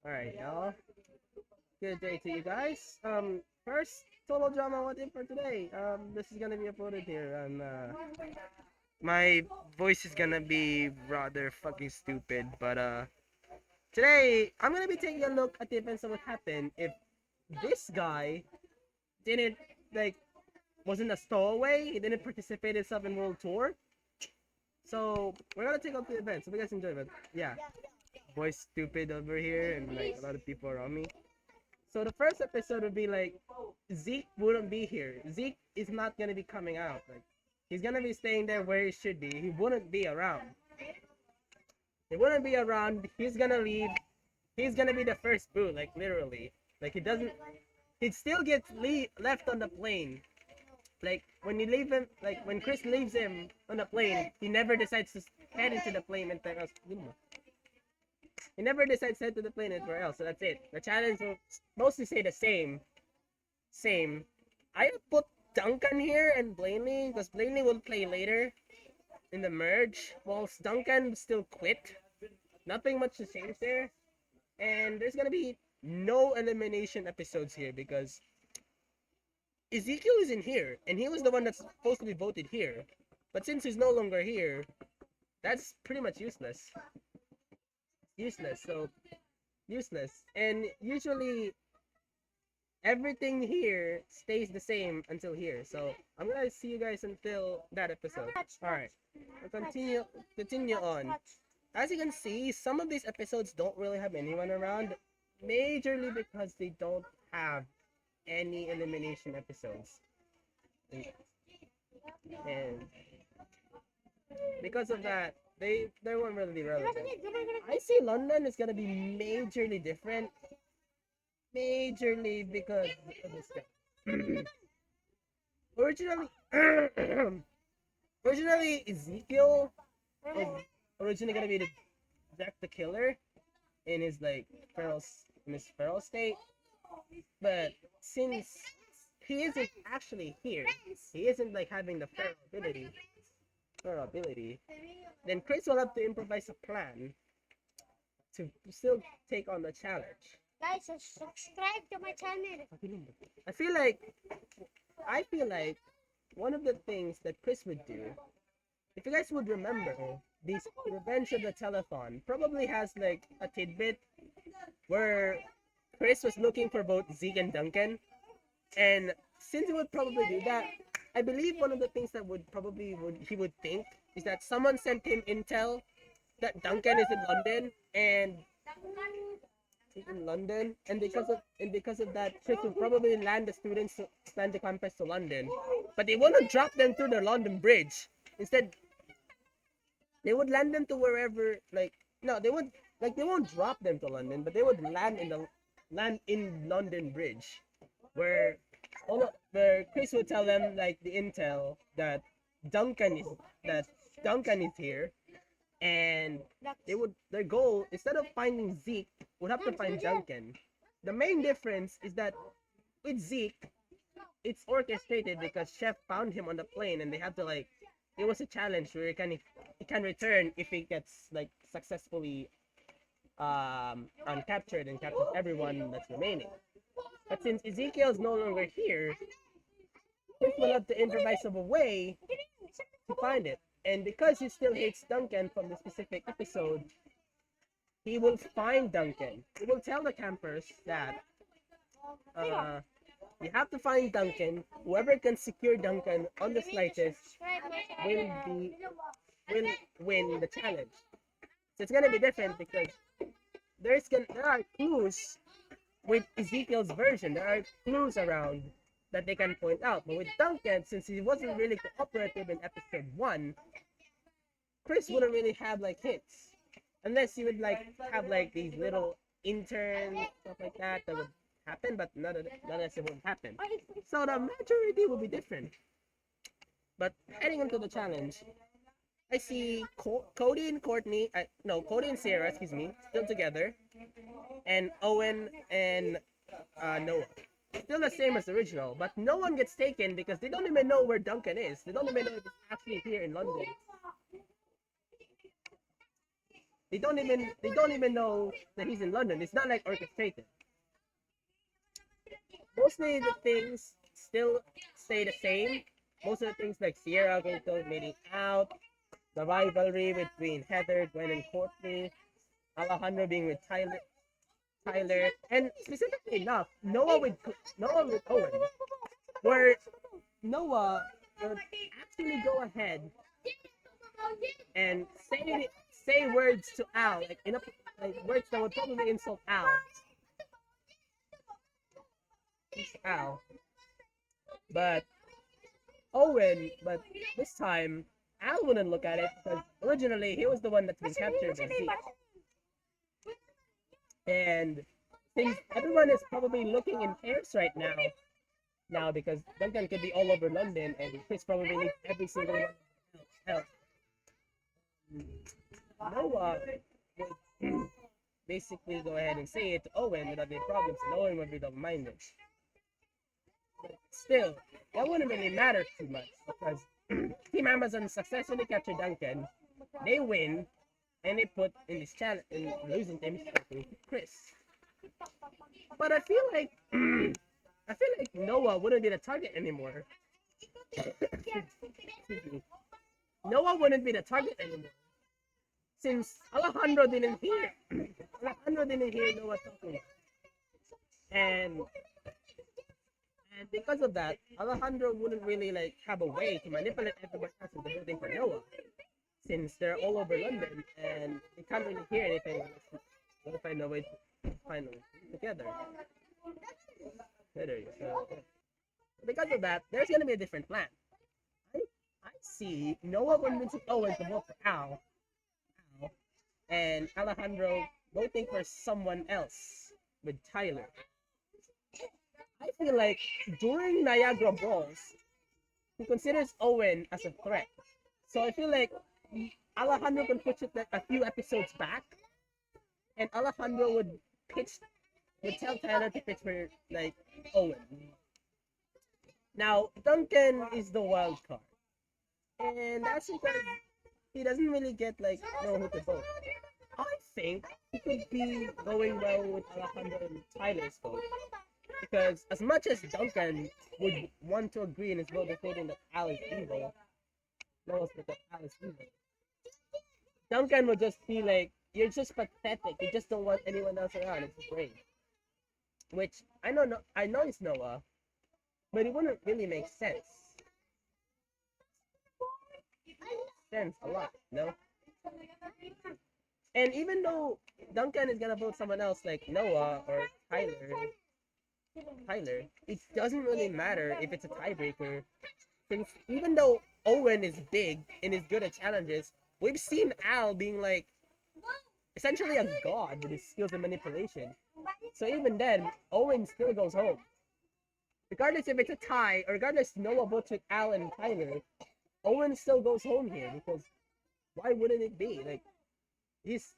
Alright, y'all. Good day to you guys. First solo drama what in for today. This is gonna be uploaded here, and my voice is gonna be rather fucking stupid. But today I'm gonna be taking a look at the events that would happen if this guy didn't like wasn't a stowaway. He didn't participate himself in World Tour. So we're gonna take a look at the events. Hope you guys enjoy it. Yeah, voice stupid over here, and like a lot of people around me. So the first episode would be like Zeke wouldn't be here. Zeke is not gonna be coming out. Like he's gonna be staying there where he should be. He wouldn't be around. He wouldn't be around. He's gonna leave. He's gonna be the first boot, like literally. Like he doesn't. He still gets left on the plane. Like when you leave him, like when Chris leaves him on the plane, he never decides to head into the plane and tell us. He never decides to head to the plane anywhere else. So that's it. The challenge will mostly stay the same. Same. I put Duncan here and Blaney because Blaney will play later in the merge, whilst Duncan still quit. Nothing much to change there. And there's gonna be no elimination episodes here because Ezekiel is in here, and he was the one that's supposed to be voted here. But since he's no longer here, that's pretty much useless. Useless. So useless. And usually everything here stays the same until here. So I'm gonna see you guys until that episode. Alright. We'll continue on. As you can see, some of these episodes don't really have anyone around. Majorly because they don't have any elimination episodes. And because of that, they weren't really relevant. I see London is gonna be majorly different. Majorly because of this guy. originally, originally Ezekiel was originally gonna be the Jack the Killer in his like feral state, but since he isn't actually here, he isn't like having the feral ability, then Chris will have to improvise a plan to still take on the challenge. Guys, subscribe to my channel. I feel like I feel like one of the things that Chris would do, if you guys would remember, this Revenge of the Telethon probably has like a tidbit where Chris was looking for both Zeke and Duncan, and since he would probably do that, I believe one of the things that he would think is that someone sent him intel that Duncan is in London, and because of that, Chris would probably land the students to land the campus to London, but they wouldn't drop them through the London Bridge. Instead, they would land them to wherever like no, they won't drop them to London, but they would land in London Bridge, where where Chris would tell them like the intel that Duncan is Duncan is here, and their goal, instead of finding Zeke, would have to find Duncan. The main difference is that with Zeke, it's orchestrated because Chef found him on the plane, and they have to like it was a challenge where he can return if he gets like successfully captured and captures everyone that's remaining. But since Ezekiel is no longer here, Chris will have to improvise of a way to find it. And because he still hates Duncan from the specific episode, he will find Duncan. He will tell the campers that you have to find Duncan. Whoever can secure Duncan on the slightest will win the challenge. So it's gonna be different because there are clues with Ezekiel's version. There are clues around that they can point out. But with Duncan, since he wasn't really cooperative in episode 1, Chris wouldn't really have like hints. Unless you would like have like these little interns, stuff like that would happen, but none of it would happen. So the majority will be different. But heading into the challenge, I see Cody and Cody and Sarah, excuse me, still together, and Owen and Noah. Still the same as the original, but no one gets taken because they don't even know where Duncan is. They don't even know if he's actually here in London. they don't even know that he's in London. It's not like orchestrated. Mostly the things still stay the same. Most of the things like Sierra going to meeting out, the rivalry between Heather, Gwen, and Courtney, Alejandro being with Tyler, and specifically enough, Noah with Owen, where Noah would actually go ahead and say words to Al, like words that would probably insult Al, but but this time Al wouldn't look at it because originally he was the one that's been captured by Zeke, and since everyone is probably looking in pairs right now because Duncan could be all over London and Chris probably needs every single one help. Noah would basically go ahead and say it to Owen without any problems, and Owen would be double-minded. But still, that wouldn't really matter too much because Team Amazon successfully captured Duncan. They win, and they put in this challenge in losing team to Chris. But I feel like Noah wouldn't be the target anymore. Noah wouldn't be the target anymore since Alejandro didn't hear Noah talking, and because of that, Alejandro wouldn't really like have a way to manipulate everyone else in the building for Noah, since they're all over London and they can't really hear anything. We'll find a way to finally together. So because of that, there's gonna be a different plan. I see Noah convincing Owen to vote for Al, and Alejandro voting for someone else with Tyler. I feel like during Niagara Balls, he considers Owen as a threat. So I feel like Alejandro can push it like a few episodes back, and Alejandro would tell Tyler to pitch for like Owen. Now Duncan is the wild card, and that's because he doesn't really get like know who to vote. I think he could be going well with Alejandro and Tyler's vote. Because as much as Duncan would want to agree in his vote stating that Al is evil, that Al is evil, Duncan would just be like, "You're just pathetic. You just don't want anyone else around. It's great." Which I know it's Noah, but it wouldn't really make sense. A lot, no? And even though Duncan is gonna vote someone else like Noah or Tyler, it doesn't really matter if it's a tiebreaker. Since even though Owen is big and is good at challenges, we've seen Al being like essentially a god with his skills and manipulation. So even then, Owen still goes home. Regardless if it's a tie, or regardless Noah votes with Al and Tyler, Owen still goes home here because why wouldn't it be? Like, he's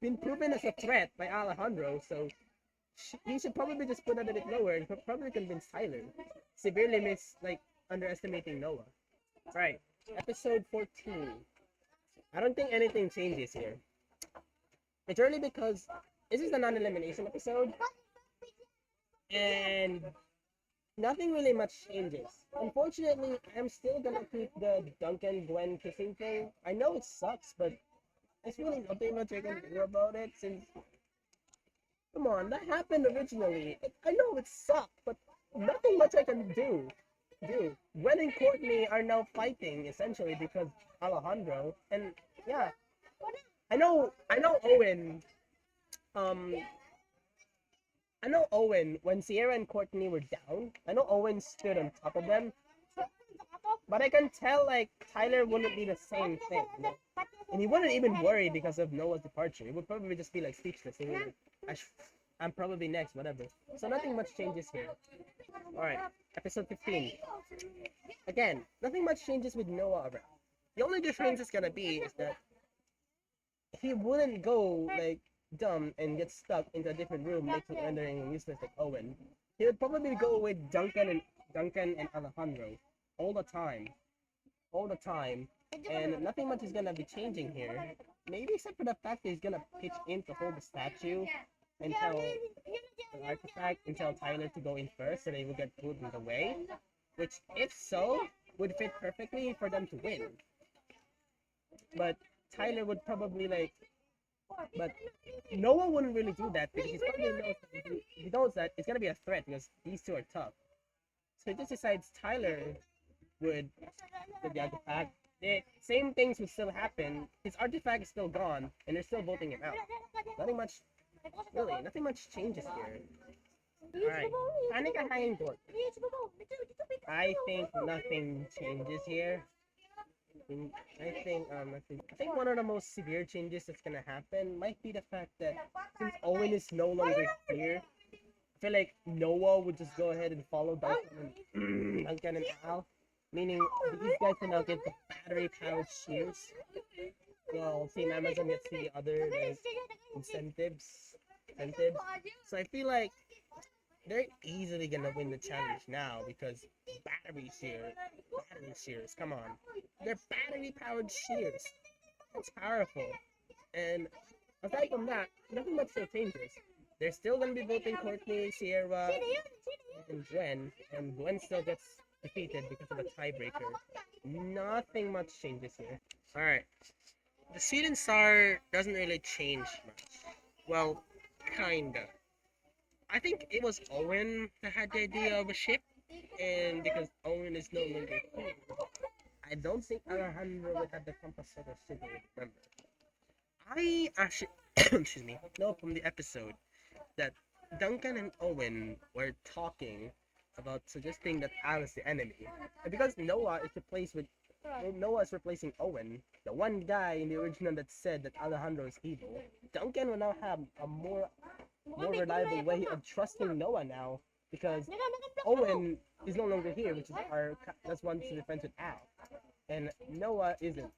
been proven as a threat by Alejandro, so he should probably just put it a bit lower and probably convince Tyler. Severely underestimating Noah. Right, episode 14. I don't think anything changes here. It's early because this is a non-elimination episode, and nothing really much changes. Unfortunately, I'm still gonna keep the Duncan Gwen kissing thing. I know it sucks, but there's really nothing much I can do about it since. Come on, that happened originally. I know it sucked, but nothing much I can do. Gwen and Courtney are now fighting essentially because Alejandro, and yeah, I know Owen. Um, I know Owen when Sierra and Courtney were down. I know Owen stood on top of them, but I can tell like Tyler wouldn't be the same thing, you know? And he wouldn't even worry because of Noah's departure. He would probably just be like speechless. He would, like, I'm probably next, whatever. So nothing much changes here. All right, episode 15. Again, nothing much changes with Noah around. The only difference is gonna be is that he wouldn't go like dumb and get stuck into a different room, making rendering useless like Owen. He would probably go with Duncan and Alejandro all the time. all the time, and nothing much is gonna be changing here. Maybe except for the fact that he's gonna pitch in to hold the statue and tell the artifact and tell Tyler to go in first, so they will get pulled in the way. Which, if so, would fit perfectly for them to win. But Tyler would probably but Noah wouldn't really do that because he knows that it's gonna be a threat because these two are tough. So he just decides Tyler would with the artifact. The same things would still happen. His artifact is still gone, and they're still voting him out. Nothing much changes here. Alright, Hanika hanging board. I think nothing changes here. I think one of the most severe changes that's gonna happen might be the fact that since Owen is no longer here, I feel like Noah would just go ahead and follow Duncan and Al, meaning these guys can now get the battery-powered shields. Well, Team Amazon gets the other incentives. So I feel like they're easily gonna win the challenge now because battery shears, come on. They're battery powered shears. That's powerful. And aside from that, nothing much still changes. They're still gonna be voting Courtney, Sierra, and Gwen still gets defeated because of a tiebreaker. Nothing much changes here. Alright. The Sweden Star doesn't really change much. Well, kinda. I think it was Owen that had the idea of a ship, and because Owen is no longer here, I don't think Alejandro would have the compass of a ship, remember. I actually, excuse me, know from the episode that Duncan and Owen were talking about suggesting that Al is the enemy. And because Noah is replacing Owen, the one guy in the original that said that Alejandro is evil, Duncan will now have a more reliable way of trusting Noah now because Owen is no longer here, which is that's one to defend with Al, and Noah isn't.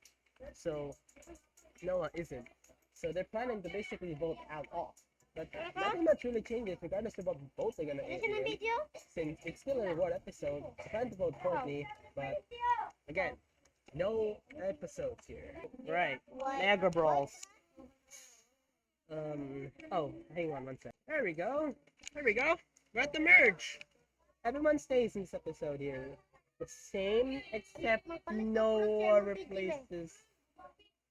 So they're planning to basically vote Al off. But nothing much really changes regardless of what votes they're gonna end since it's still a reward episode. It's plan to vote Courtney, but again, no episodes here. Right, Niagara Brawls. Oh, hang on one sec. There we go. We're at the merge. Everyone stays in this episode here. The same, except Noah replaces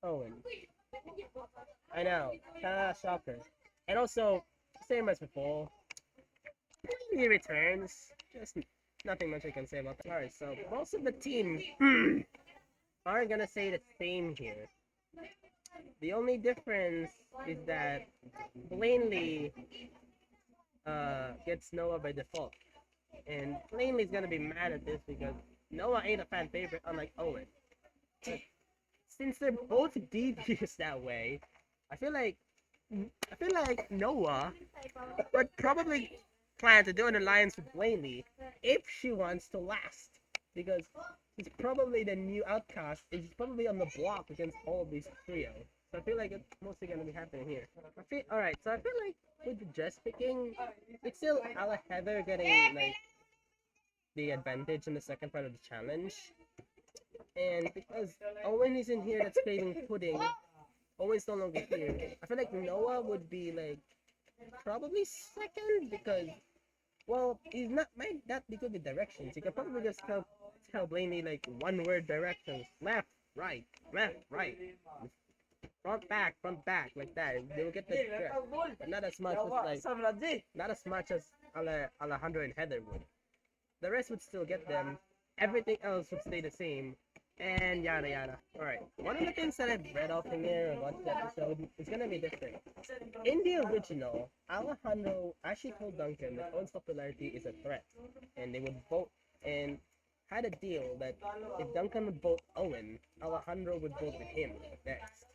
Owen. I know. Shocker. And also, same as before. He returns. Just nothing much I can say about that. Alright, so most of the team are gonna say the same here. The only difference is that Blaney gets Noah by default. And Blaney's gonna be mad at this because Noah ain't a fan favorite unlike Owen. But since they're both devious that way, I feel like Noah would probably plan to do an alliance with Blaney if she wants to last. Because he's probably the new outcast. He's probably on the block against all of these trio. So I feel like it's mostly gonna be happening here. Alright, so I feel like with the dress picking, it's still Ala Heather getting like the advantage in the second part of the challenge. And because Owen isn't here that's craving pudding, Owen's no longer here. I feel like Noah would be like probably second because he's might not be good with directions. He can probably just tell Blaney like one word directions. Left, right, front, back, like that. They will get the drift. But not as much as Alejandro and Heather would. The rest would still get them. Everything else would stay the same. And yada yada. Alright. One of the things that I've read off in here and watched the episode is gonna be different. In the original, Alejandro actually told Duncan that Owen's popularity is a threat. And they would vote and had a deal that if Duncan would vote Owen, Alejandro would vote with him next.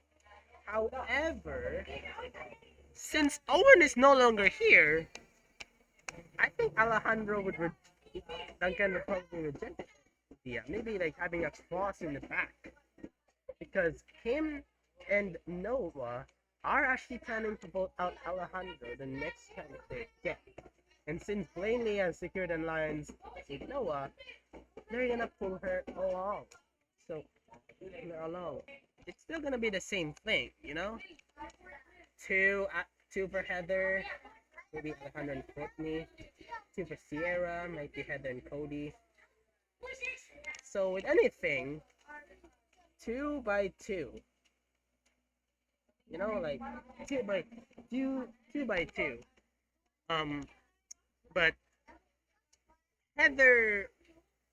However, since Owen is no longer here, I think Alejandro would Duncan would probably reject it. Yeah, maybe like having a cross in the back. Because him and Noah are actually planning to vote out Alejandro the next time they get. And since Blaney has secured an alliance with Noah, they're gonna pull her along. So no, it's still gonna be the same thing, you know. Two for Heather, maybe Alejandro and Courtney. Two for Sierra, might be Heather and Cody. So with anything, 2 by 2. You know, like 2 by 2. Um, but Heather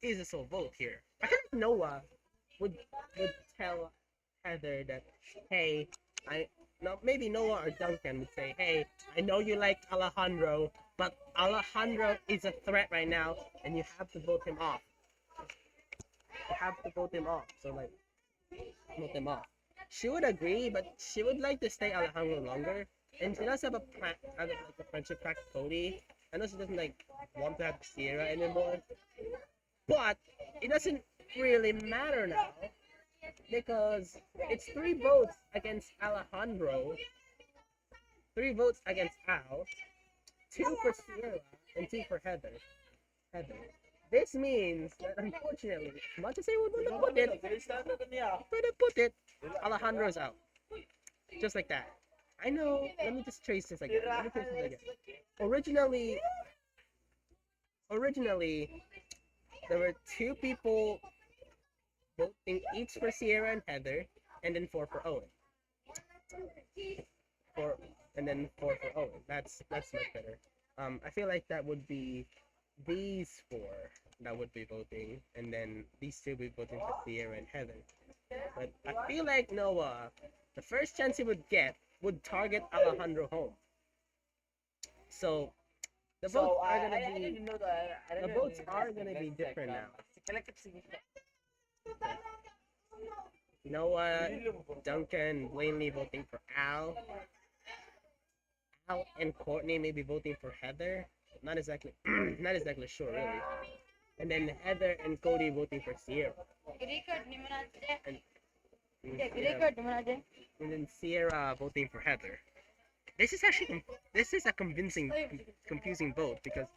is a sole vote here. I think Noah would would tell Heather that, hey, I no maybe Noah or Duncan would say, hey, I know you like Alejandro, but Alejandro is a threat right now, and you have to vote him off. You have to vote him off. So like, vote him off. She would agree, but she would like to stay Alejandro longer, and she does have like a friendship pact with Cody. I know she doesn't like want to have Sierra anymore, but it doesn't really matter now because it's 3 votes against Alejandro, 3 votes against Al, 2 for Sierra, and 2 for Heather. Heather. This means that unfortunately, as much as I would want to put it, Alejandro's out. Just like that. I know. Let me just trace this again. Originally, there were 2 people voting each for Sierra and Heather, and then 4 for Owen. 4 and then 4 for Owen. That's much better. I feel like that would be these 4 that would be voting, and then these 2 would be voting for Sierra and Heather. But I feel like Noah, the first chance he would get, would target Alejandro home. So the votes are gonna be different now. Noah, Duncan, Blaney voting for Al. Al and Courtney maybe voting for Heather. Not exactly, not exactly sure really. And then Heather and Cody voting for Sierra. And, and then Sierra voting for Heather. This is actually this is a confusing vote because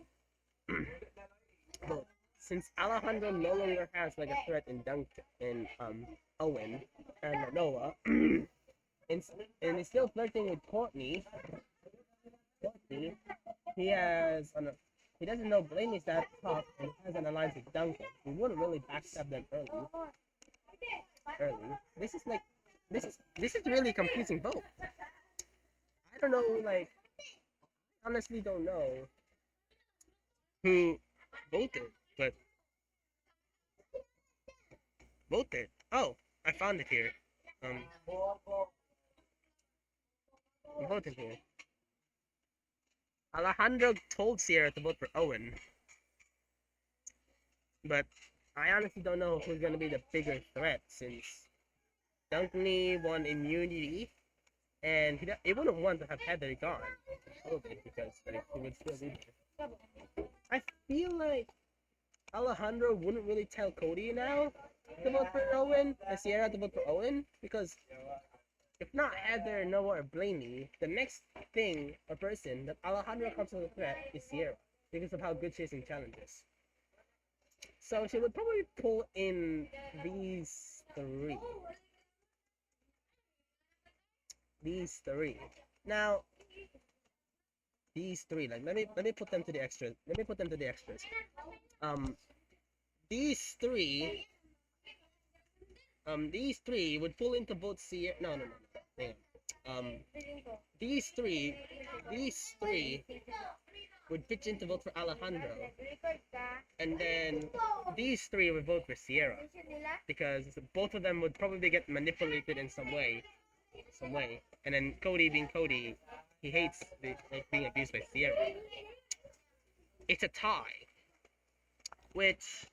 vote since Alejandro no longer has like a threat in Duncan in Owen and Noah, and he's still flirting with Courtney. Courtney, he doesn't know Blaney's that tough and has an alliance with Duncan. He wouldn't really backstab them early. This is really confusing vote. I don't know, like honestly don't know who voted, but voted. Oh, I found it here. I voted here. Alejandro told Sierra to vote for Owen, but I honestly don't know who's gonna be the bigger threat since Dunkley won immunity, and he wouldn't want to have Heather gone because like, he would still be there. I feel like Alejandro wouldn't really tell Cody now to vote for Owen and Sierra to vote for Owen because if not Heather, Noah, or Blaney, the next thing or person that Alejandro comes as a threat is Sierra because of how good she is in challenges. So she would probably pull in these 3. These 3. Now, these 3. Like let me put them to the extras. Let me put them to the extras. These 3. These 3 would pull into both Sierra. No. Hang on. These three would pitch in to vote for Alejandro, and then these 3 would vote for Sierra because both of them would probably get manipulated in some way. And then Cody being Cody, he hates being abused by Sierra. It's a tie, which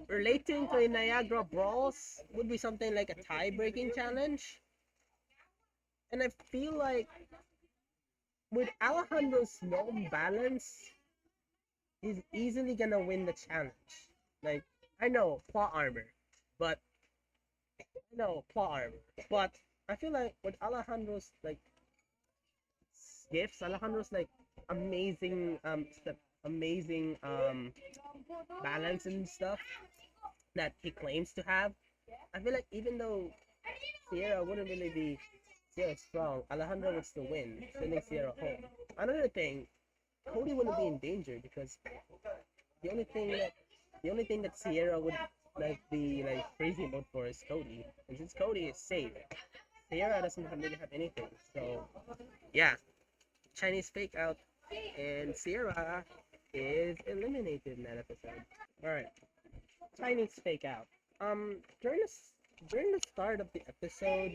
relating to a Niagara Brawls would be something like a tie-breaking challenge. And I feel like with Alejandro's no balance, he's easily gonna win the challenge. Like, I know, plot armor, but I feel like with Alejandro's like gifts, Alejandro's like amazing balance and stuff, that he claims to have. I feel like even though Sierra wouldn't really be Sierra strong, Alejandro would still win, sending Sierra home. Another thing, Cody wouldn't be in danger because the only thing that the only thing that Sierra would like be like crazy mode for is Cody. And since Cody is safe, Sierra doesn't really have anything. So yeah, Chinese fake out and Sierra is eliminated in that episode. Alright. Chinese fake out. During the start of the episode,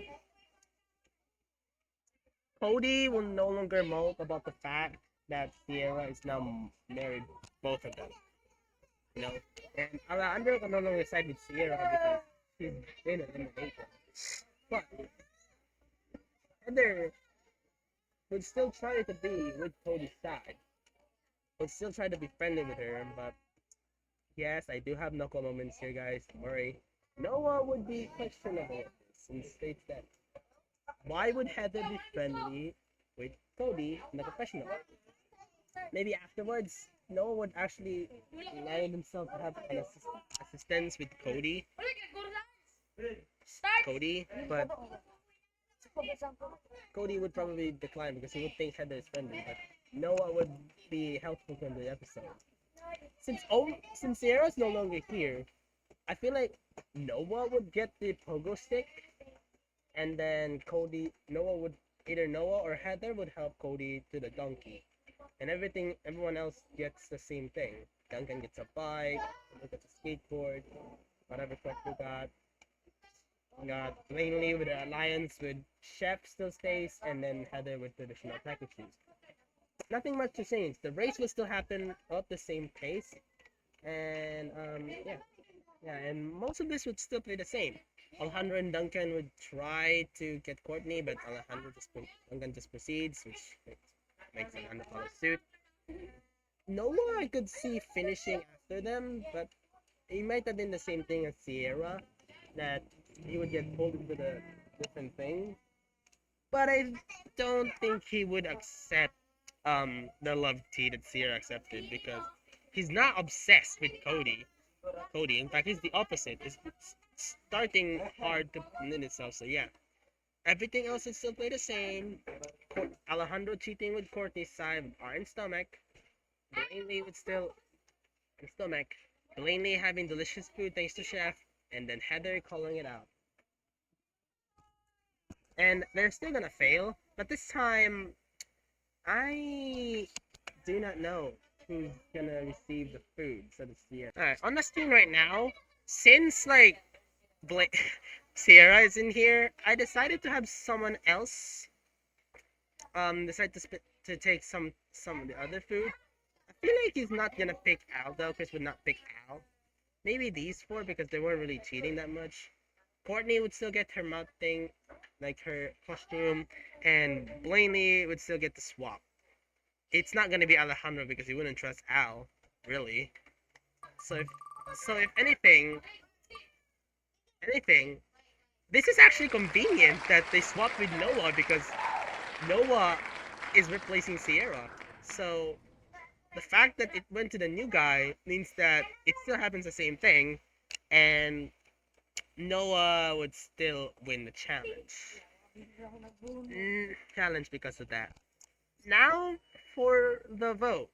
Cody will no longer mope about the fact that Sierra is now married both of them. You know, and Alejandro can no longer side with Sierra because she's been eliminated. But Heather would still try to be with Cody's side. Would still try to be friendly with her, but yes, I do have knuckle moments here, guys. Don't worry. Noah would be questionable at this and states that why would Heather be friendly with Cody in the confessional? Maybe afterwards, Noah would actually allow himself to have an assistance with Cody, but Cody would probably decline because he would think Heather is friendly. But Noah would be helpful to the episode. Since Sierra's no longer here, I feel like Noah would get the pogo stick, and then Noah would either Noah or Heather would help Cody to the donkey, and everyone else gets the same thing. Duncan gets a bike, Heather gets a skateboard, whatever quest we got. We got Langley with the alliance with Chef still stays, and then Heather with traditional package shoes. Nothing much to change. The race will still happen at the same pace, and yeah, and most of this would still play the same. Alejandro and Duncan would try to get Courtney, but Duncan just proceeds, which makes Alejandro follow suit. Noah I could see finishing after them, but it might have been the same thing as Sierra, that he would get pulled into the different thing. But I don't think he would accept the love tea that Sierra accepted because he's not obsessed with Cody. In fact, he's the opposite. It's starting hard to win itself. So yeah, everything else would still play the same. Alejandro cheating with Courtney's side with Iron Stomach. Blaney would still in stomach. Blaney having delicious food thanks to Chef, and then Heather calling it out. And they're still gonna fail, but this time I do not know who's gonna receive the food, so to see it. Alright, on the screen right now, since like Sierra is in here, I decided to have someone else decide to take some of the other food. I feel like he's not gonna pick Al though. Chris would not pick Al. Maybe these four because they weren't really cheating that much. Courtney would still get her mouth thing, like her costume, and Blaney would still get the swap. It's not gonna be Alejandro because he wouldn't trust Al, really. So if anything, this is actually convenient that they swapped with Noah because Noah is replacing Sierra. So the fact that it went to the new guy means that it still happens the same thing, and Noah would still win the challenge. Challenge because of that. Now for the vote.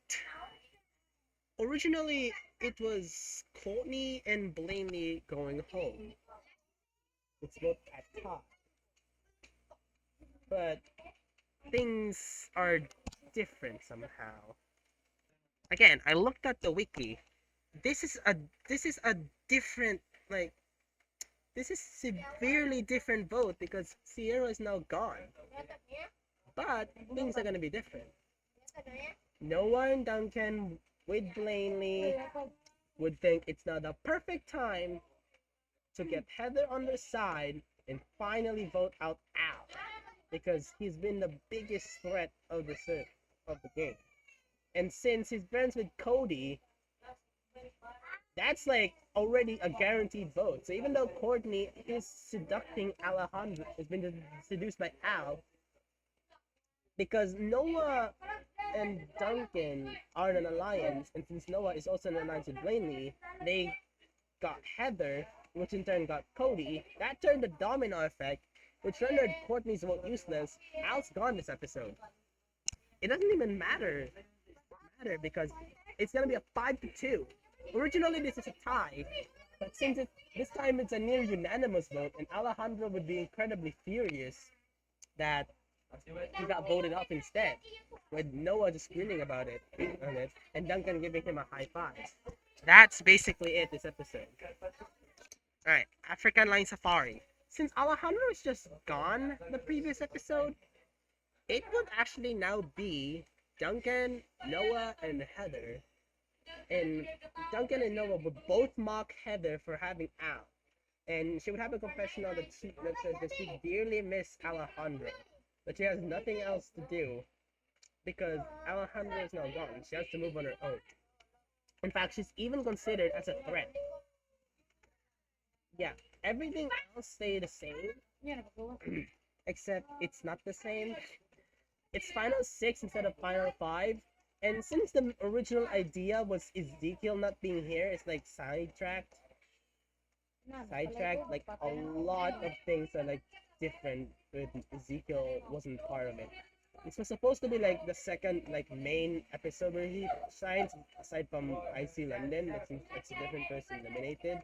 Originally, it was Courtney and Blaney going home. It's both at top. But things are different somehow. Again, I looked at the wiki. This is a different like this is severely different vote because Sierra is now gone. But things are gonna be different. Noah and Duncan with Blaney would think it's now the perfect time to get Heather on their side and finally vote out Al because he's been the biggest threat of the game. And since he's friends with Cody, that's like already a guaranteed vote. So even though Courtney is seducing Alejandro, has been seduced by Al, because Noah and Duncan are an alliance, and since Noah is also an alliance with Blaney, they got Heather, which in turn got Cody. That turned the domino effect, which rendered Courtney's vote useless. Al's gone this episode. It doesn't even matter because it's gonna be a 5-2. Originally, this is a tie, but since this time it's a near unanimous vote, and Alejandro would be incredibly furious that he got voted off instead, with Noah just grinning about it, and Duncan giving him a high five. That's basically it this episode. Alright, African Line Safari. Since Alejandro is just gone the previous episode, it would actually now be Duncan, Noah, and Heather. And Duncan and Noah would both mock Heather for having Al. And she would have a confessional that says that she dearly missed Alejandro. But she has nothing else to do because Alejandro is now gone. She has to move on her own. In fact, she's even considered as a threat. Yeah, everything else stay the same. Except it's not the same. It's Final 6 instead of Final 5. And since the original idea was Ezekiel not being here, it's like sidetracked. Like a lot of things are like different with Ezekiel wasn't part of it. This was supposed to be like the second like main episode where he shines, aside from IC London, it's a different person eliminated.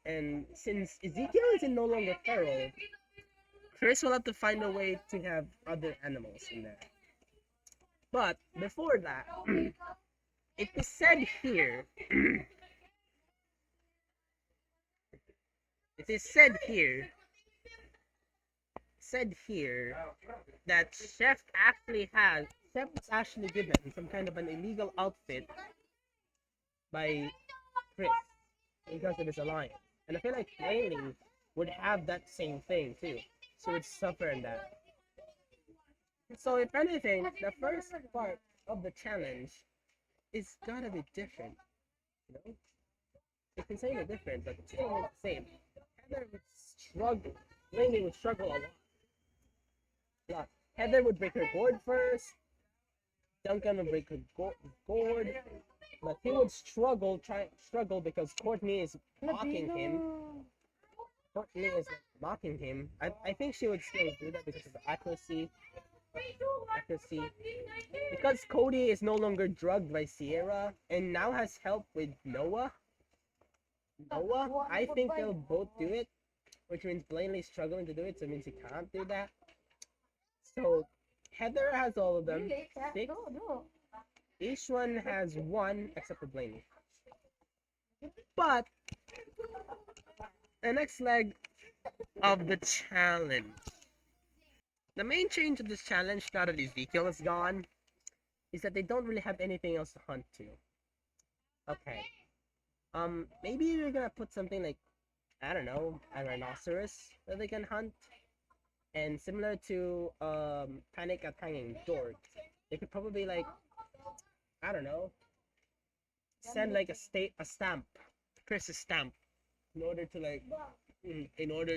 And since Ezekiel is no longer feral, Chris will have to find a way to have other animals in there. But before that, it is said here. It is said here that Chef was actually given some kind of an illegal outfit by Chris because of his alliance. And I feel like Haley would have that same thing too. She would suffer in that. So if anything, the first part of the challenge is gotta be different. You know? It's insanely different, but it's still the same. Heather would struggle. Lainey would struggle a lot. Heather would break her board first. Duncan would break her board. But he would struggle because Courtney is mocking him. I think she would still do that because of the accuracy. Because Cody is no longer drugged by Sierra and now has help with Noah, I think they'll both do it, which means Blanley's struggling to do it, so it means he can't do that. So Heather has all of them, 6. Each one has 1 except for Blanley. But the next leg of the challenge. The main change of this challenge, now that Ezekiel is gone, is that they don't really have anything else to hunt to. Okay. Maybe we're gonna put something like, I don't know, a rhinoceros that they can hunt. And similar to Panic at Hanging Door, they could probably like, I don't know, send like a stamp, Chris's stamp, in order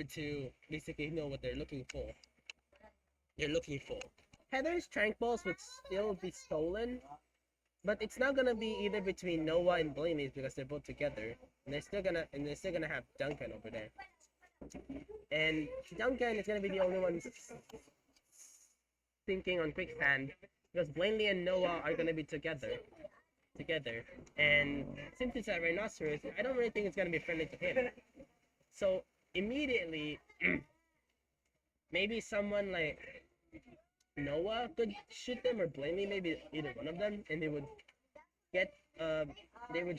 to basically know what they're looking for. Heather's trank balls would still be stolen, but it's not gonna be either between Noah and Blaney's because they're both together, and they're still gonna have Duncan over there. And Duncan is gonna be the only one thinking on quicksand because Blaney and Noah are gonna be together. And since it's a rhinoceros, I don't really think it's gonna be friendly to him. So immediately, maybe someone like Noah could shoot them, or Blaney, maybe either one of them, and they would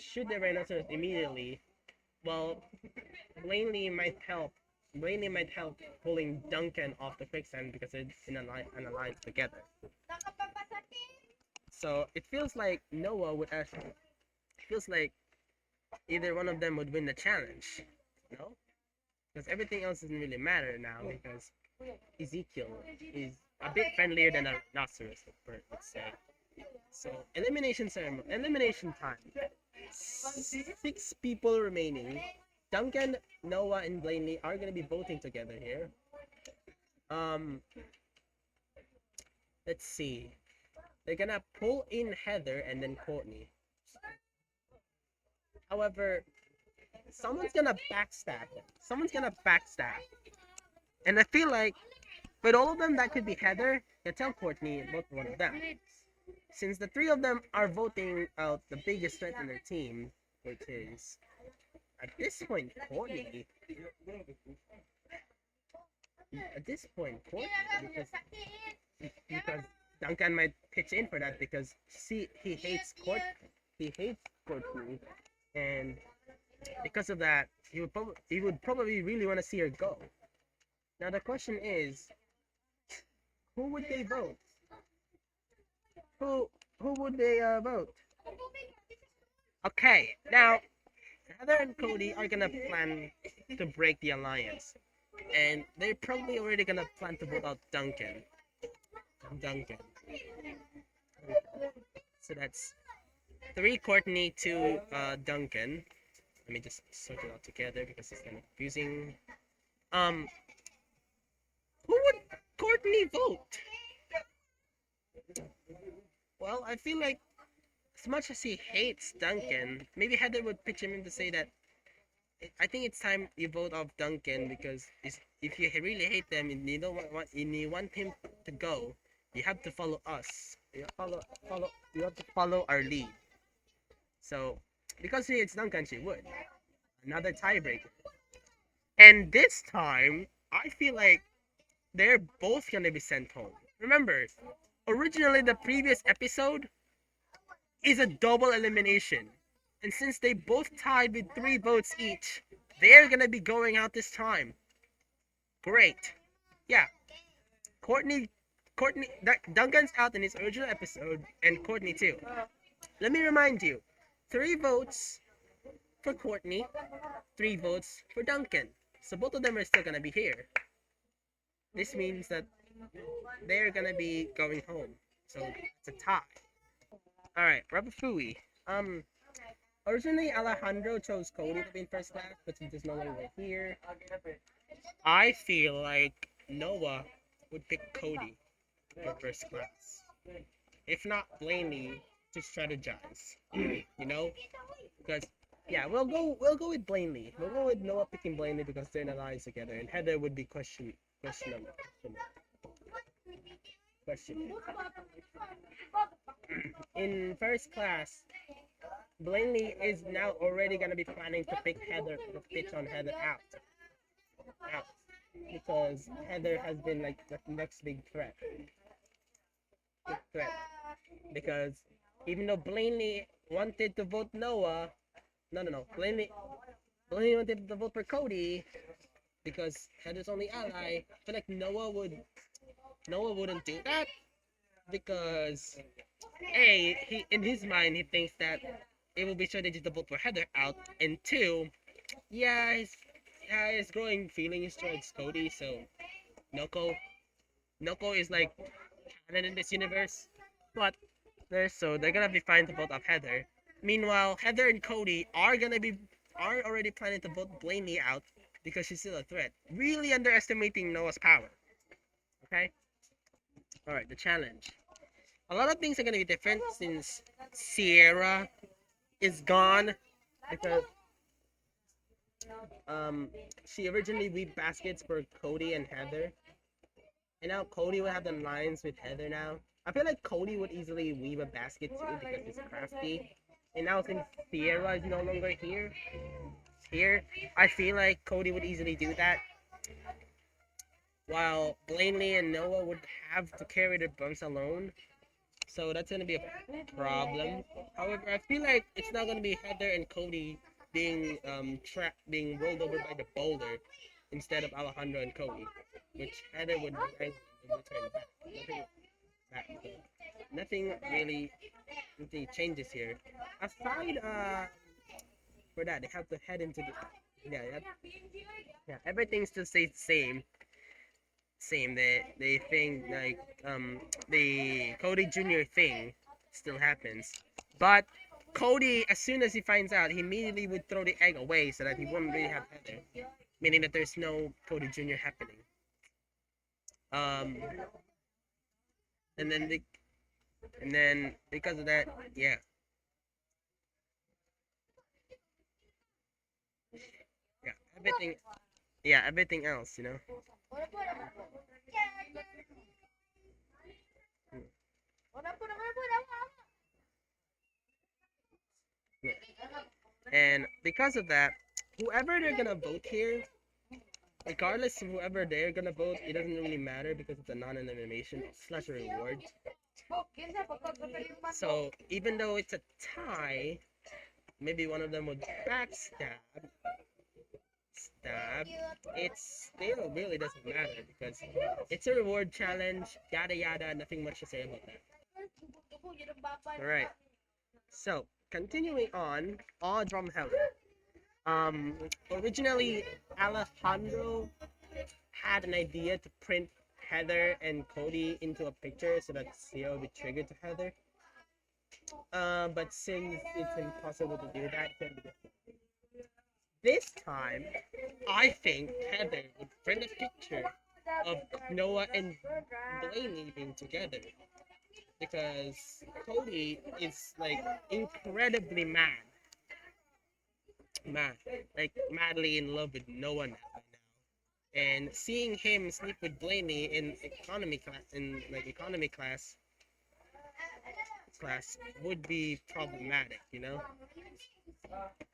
shoot the rhinoceros immediately. Well, Blaney might help pulling Duncan off the quicksand because it's in an alliance together. So it feels like either one of them would win the challenge, you know? Because everything else doesn't really matter now because Ezekiel is a bit friendlier than a rhinoceros, let's say. So elimination time. 6 people remaining. Duncan, Noah, and Blaney are gonna be voting together here. Let's see. They're gonna pull in Heather and then Courtney. However, someone's gonna backstab them. Someone's gonna backstab. And I feel like with all of them, that could be Heather, Cattell, Courtney, and both one of them. Since the three of them are voting out the biggest threat in their team, which is at this point Courtney. At this point, Courtney, because Duncan might pitch in for that because he hates Courtney, and because of that, he would probably really want to see her go. Now the question is, who would they vote? Who would they vote? Okay, now Heather and Cody are gonna plan to break the alliance, and they're probably already gonna plan to vote out Duncan. Duncan. So that's 3 Courtney, 2 Duncan. Let me just sort it all together because it's kind of confusing. Um, who would Courtney vote? Well, I feel like as much as he hates Duncan, maybe Heather would pitch him in to say that I think it's time you vote off Duncan because if you really hate them and you don't and you want him to go, you have to follow us. You have to follow our lead. So because he hates Duncan, she would. Another tiebreaker. And this time, I feel like they're both gonna be sent home. Remember, originally the previous episode is a double elimination. And since they both tied with 3 votes each, they're gonna be going out this time. Great. Yeah. Courtney, Duncan's out in his original episode, and Courtney too. Let me remind you, 3 votes for Courtney, 3 votes for Duncan. So both of them are still gonna be here. This means that they're gonna be going home. So it's a tie. Alright, Rabafui. Originally Alejandro chose Cody to be in first class, but since he's no longer here, I feel like Noah would pick Cody for first class. If not Blaney to strategize. You know? Because yeah, we'll go with Blaney. We'll go with Noah picking Blaney because they're in alliance together, and Heather would be questionable. In first class, Blaney is now already gonna be planning to pick Heather to pitch on Heather out because Heather has been like the next big threat. Because even though Blaney wanted to vote Noah, no, Blaney wanted to vote for Cody because Heather's only ally. I feel like Noah wouldn't do that because he in his mind he thinks that it will be strategy to vote for Heather out, and 2, his growing feelings towards Cody. So Noko is like canon in this universe, but they're gonna be fine to vote off Heather. Meanwhile, Heather and Cody are already planning to vote Blaney out because she's still a threat, really underestimating Noah's power. Okay, all right, the challenge. A lot of things are gonna be different since Sierra is gone because she originally weaved baskets for Cody and Heather, and now Cody will have the lines with Heather now. I feel like Cody would easily weave a basket too because he's crafty. And now since Sierra is no longer here, I feel like Cody would easily do that. While Blaney and Noah would have to carry their bumps alone. So that's gonna be a problem. However, I feel like it's not gonna be Heather and Cody being rolled over by the boulder instead of Alejandro and Cody, which Heather would return back. Nothing really changes here. Aside for that, they have to head into the everything still stays the same. They think like the Cody Jr. thing still happens, but Cody, as soon as he finds out, he immediately would throw the egg away so that he wouldn't really have Heather, meaning that there's no Cody Jr. happening. Um, and then because of that, yeah. everything, yeah, everything else, you know. Yeah. And because of that, whoever they're gonna vote here, regardless of whoever they're gonna vote, it doesn't really matter because it's a non-elimination slash reward. So even though it's a tie, maybe one of them would stab. It still really doesn't matter because it's a reward challenge. Yada yada. Nothing much to say about that. All right. So continuing on, Aw Drum Heller. Originally Alejandro had an idea to print Heather and Cody into a picture so that Sia would be triggered to Heather. But since it's impossible to do that, this time I think Heather would print a picture of Noah and Blaney being together because Cody is like incredibly mad, like madly in love with Noah now. And seeing him sleep with Blaney in economy class would be problematic, you know?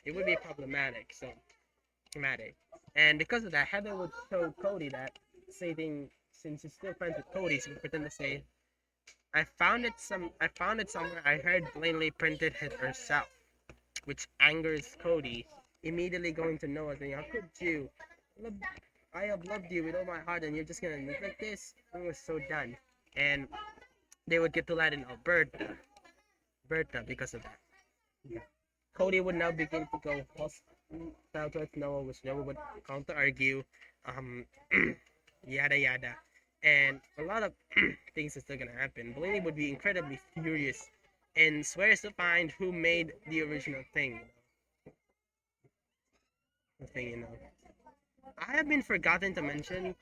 It would be problematic, so dramatic. And because of that, Heather would show Cody that saying since he's still friends with Cody, she would pretend to say, I found it somewhere. I heard Blaney printed it herself, which angers Cody, immediately going to Noah saying, how could you? Love, I have loved you with all my heart and you're just gonna look like this? It was so done. And they would get to land in Bertha because of that. Yeah. Cody would now begin to go hostile towards Noah, which Noah would counter argue, um, yada yada, and a lot of things are still gonna happen. Blaney would be incredibly furious and swears to find who made the original thing. The thing, you know. I have been forgotten to mention,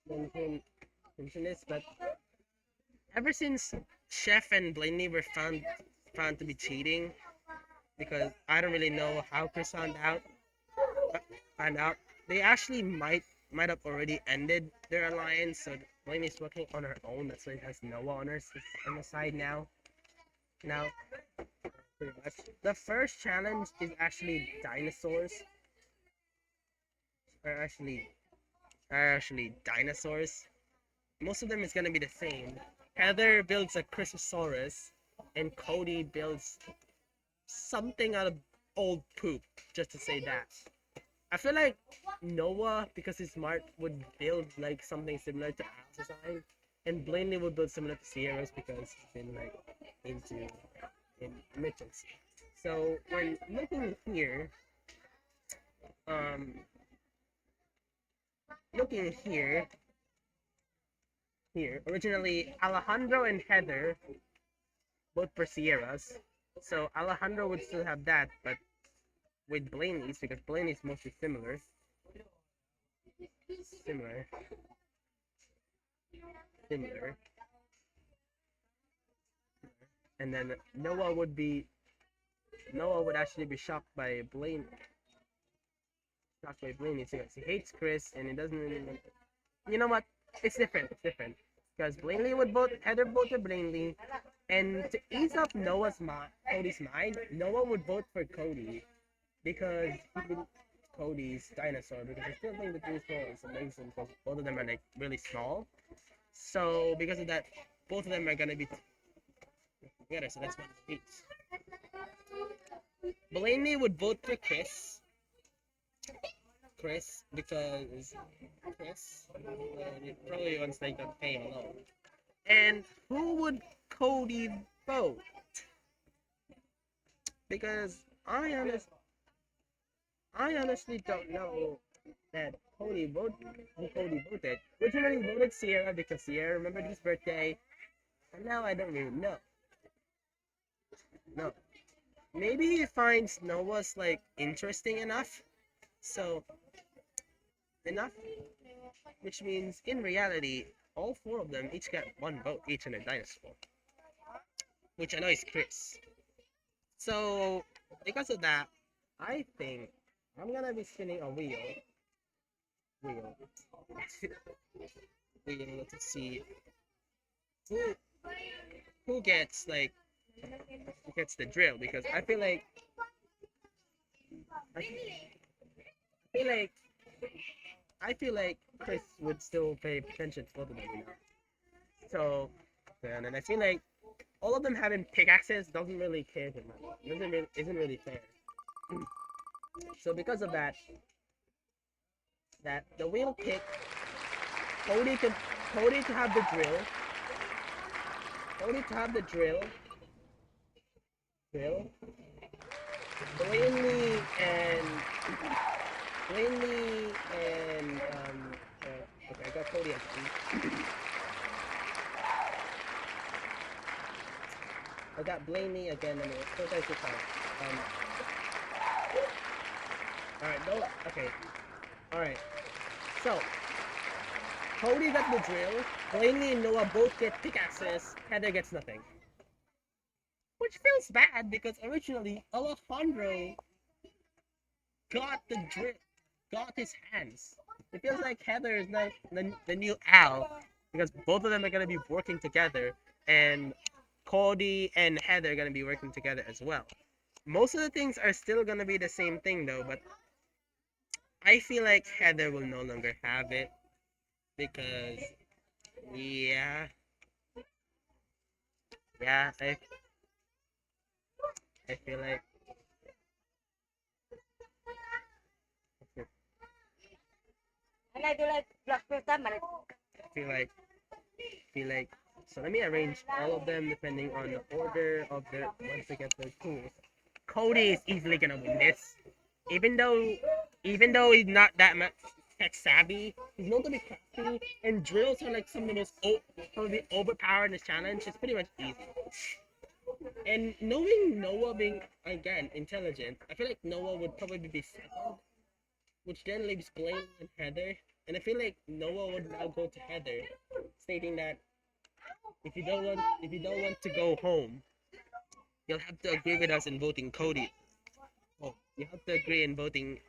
mention this, but ever since Chef and Blaney were found to be cheating, because I don't really know how Chris found out. They actually might have already ended their alliance, so Blaney's working on her own. That's why it has Noah on the side now. Now, pretty much. The first challenge is actually dinosaurs. Are actually dinosaurs. Most of them is gonna be the same. Heather builds a Chrysosaurus, and Cody builds something out of old poop. Just to say that. I feel like Noah, because he's smart, would build like something similar to Al's design, and Blaney would build similar to Sierra's because he's been like into in mitches. So when um, looking here, originally Alejandro and Heather both for Sierra's, so Alejandro would still have that, but with Blaney's because Blaney's mostly similar, similar. And then Noah would actually be shocked by Blaney because he hates Chris and he doesn't really. You know what? It's different. It's different because Heather voted Blaney, and to ease up Cody's mind, Noah would vote for Cody because he would Cody's dinosaur because I still think the dinosaur is amazing because both of them are like really small. So because of that, both of them are gonna be together. So that's what it beats. Blaney would vote for Chris because Chris probably wants like the fame alone. And who would Cody vote? Because I honestly don't know that who Cody voted. Originally voted Sierra because Sierra remembered his birthday, and now I don't really know. No, maybe he finds Noah's like interesting enough, so enough, which means in reality, all four of them each got one vote each in a dinosaur, which I know is Chris. So because of that, I think I'm gonna be spinning a wheel, wheel to see who who gets like who gets the drill because I feel like I feel like Chris would still pay attention to both of them. So, and then I feel like all of them having pickaxes doesn't really care too much. Isn't really fair. So because of that, the wheel pick Cody to Cody to have the drill, Cody to have the drill, Blaney and Blaney and okay, I got Cody again. I got Blaney again. I mean, sometimes it's fine. All right, no, okay, all right. So Cody got the drill. Blaney and Noah both get pickaxes. Heather gets nothing, which feels bad because originally Alejandro got the drill, got his hands. It feels like Heather is not the new Al because both of them are gonna be working together, and Cody and Heather are gonna be working together as well. Most of the things are still gonna be the same thing though, but I feel like Heather will no longer have it because yeah, yeah, I feel like I feel like so let me arrange all of them depending on the order of their once they get their tools. Cody is easily gonna win this. Even though he's not that much tech savvy, he's known to be crafty and drills are like some of the most probably overpowered in this challenge. It's pretty much easy. And knowing Noah being again intelligent, I feel like Noah would probably be second, which then leaves Blaine and Heather. And I feel like Noah would now go to Heather, stating that if you don't want to go home, you'll have to agree with us in voting Cody. Oh, you have to agree in voting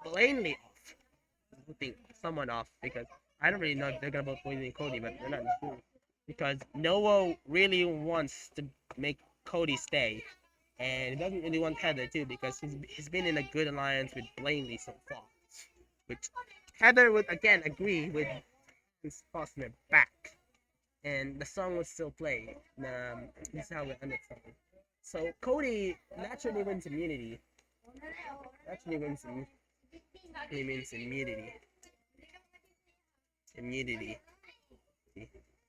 Blaney off, voting someone off because I don't really know if they're gonna vote Blaney and Cody, but they're not sure because Noah really wants to make Cody stay, and he doesn't really want Heather too because he's been in a good alliance with Blaney so far, which Heather would again agree with his partner back, and the song would still play. This is how we end the song. So Cody naturally wins immunity. Actually wins he means immunity. Immunity.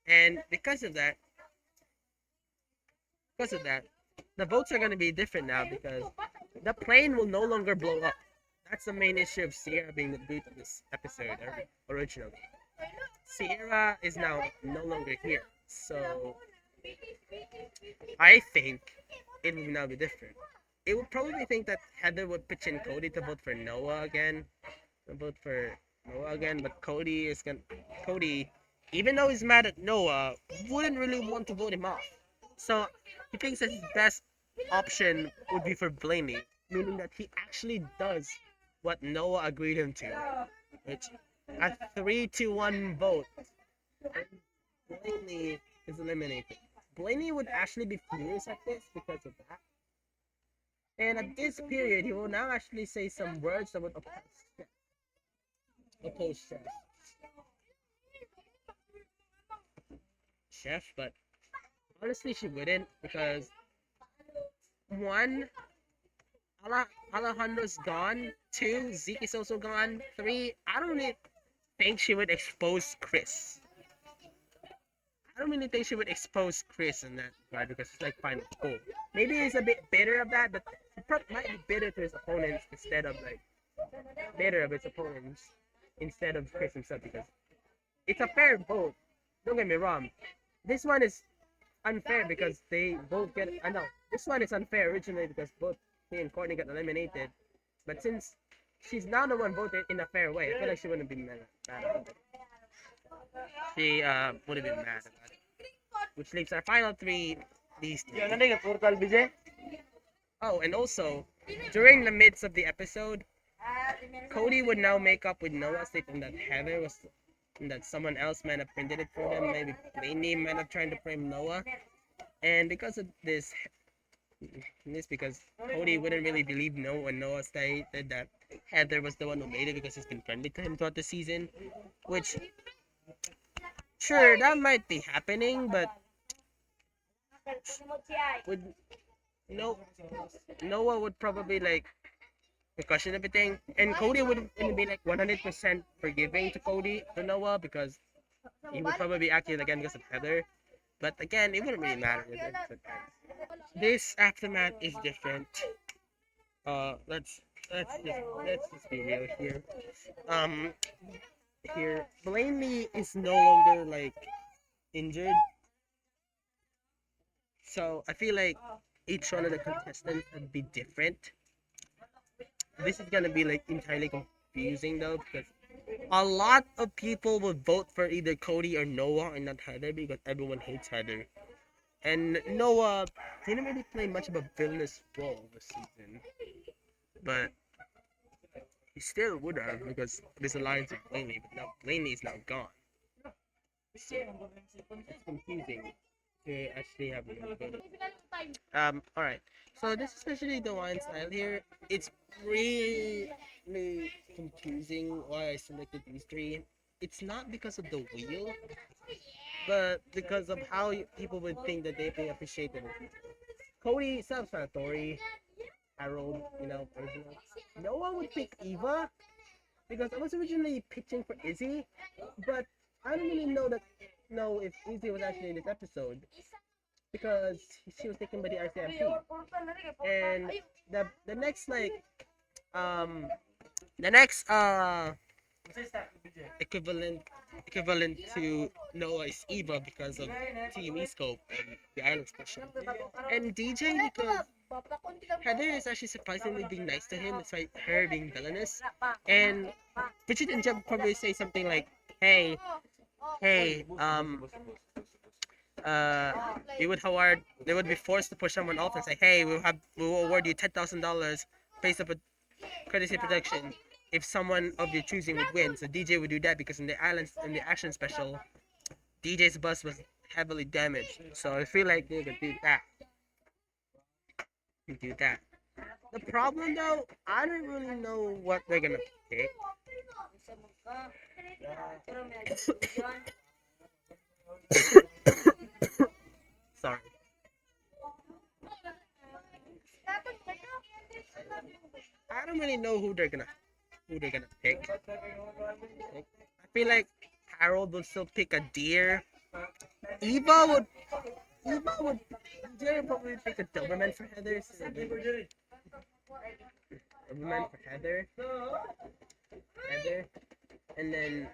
And because of that, the votes are gonna be different now because the plane will no longer blow up. That's the main issue of Sierra being the boot of this episode originally. Sierra is now no longer here. So I think it will now be different. It would probably think that Heather would pitch in Cody to vote for Noah again. But Cody, even though he's mad at Noah, wouldn't really want to vote him off. So he thinks that his best option would be for Blaney, meaning that he actually does what Noah agreed him to, which a 3-1 vote. Blaney is eliminated. Blaney would actually be furious at this because of that. And at this period, he will now actually say some words that would oppose Chef, but honestly, she wouldn't because one, Alejandro's gone. Two, Zeke is also gone. Three, I don't really think she would expose Chris. I don't really think she would expose Chris in that regard because it's like final goal. Maybe he's a bit bitter of that, but he might be bitter to his opponents instead of like bitter of his opponents instead of Chris himself because it's a fair vote. Don't get me wrong. This one is unfair because they both get. I know this one is unfair originally because both he and Courtney got eliminated, but since she's now the one voted in a fair way, I feel like she wouldn't be mad about it. She would have been mad about it. Which leaves our final three. These two. Oh, and also during the midst of the episode, Cody would now make up with Noah, stating that Heather was that someone else might have printed it for him. Maybe Lainey might have tried to frame Noah, and because of this because Cody wouldn't really believe Noah when Noah stated that Heather was the one who made it because he's been friendly to him throughout the season. Which, sure, that might be happening, but would no Noah would probably like question everything, and Cody wouldn't be like 100% forgiving to Noah because he would probably be acting again because of Heather. But again, it wouldn't really matter. This aftermath is different. Let's let's just be real here. Um, here Blaney is no longer like injured, so I feel like each one of the contestants would be different. This is gonna be like entirely confusing though because a lot of people would vote for either Cody or Noah and not Heather because everyone hates Heather. And Noah didn't really play much of a villainous role this season, but he still would have because this alliance with Blaney, but now Blaney is now gone. So it's confusing to actually have alright. So this is especially the wine style here. It's really confusing why I selected these three. It's not because of the wheel, but because of how people would think that they be appreciated. Cody, self-explanatory. Harold, original. No one would pick Eva because I was originally pitching for Izzy, but I don't really know if Izzy was actually in this episode because she was taken by the RCMP. And the next um the next equivalent equivalent to Noah is Eva because of Team Scope and the Island Special. And DJ because Heather is actually surprisingly being nice to him despite her being villainous. And Bridget and Jeb probably say something like, hey, uh, they would be forced to push someone off and say, hey, we'll award you $10,000 based up a courtesy protection if someone of your choosing would win. So DJ would do that because in the action special, DJ's bus was heavily damaged. So I feel like they could do that. The problem though, I don't really know what they're gonna pick. Sorry. I don't really know who they're gonna pick. I feel like Harold would still pick a deer. Eva would Jerry probably pick a Doberman for Heather. Doberman for Heather. And then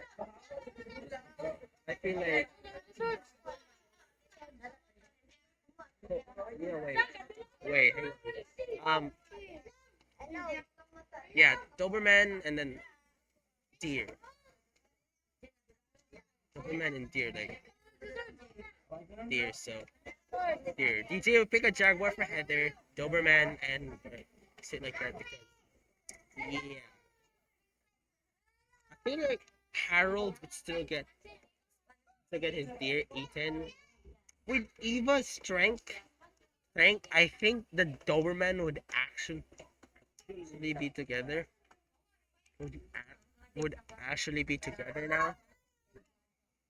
I feel like wait. Um yeah, Doberman and then deer. Doberman and deer so deer. DJ would pick a Jaguar for Heather, Doberman and sit like that because yeah. I feel like Harold would still get his deer eaten. With Eva's strength, I think the Doberman would actually be together. Would actually be together now.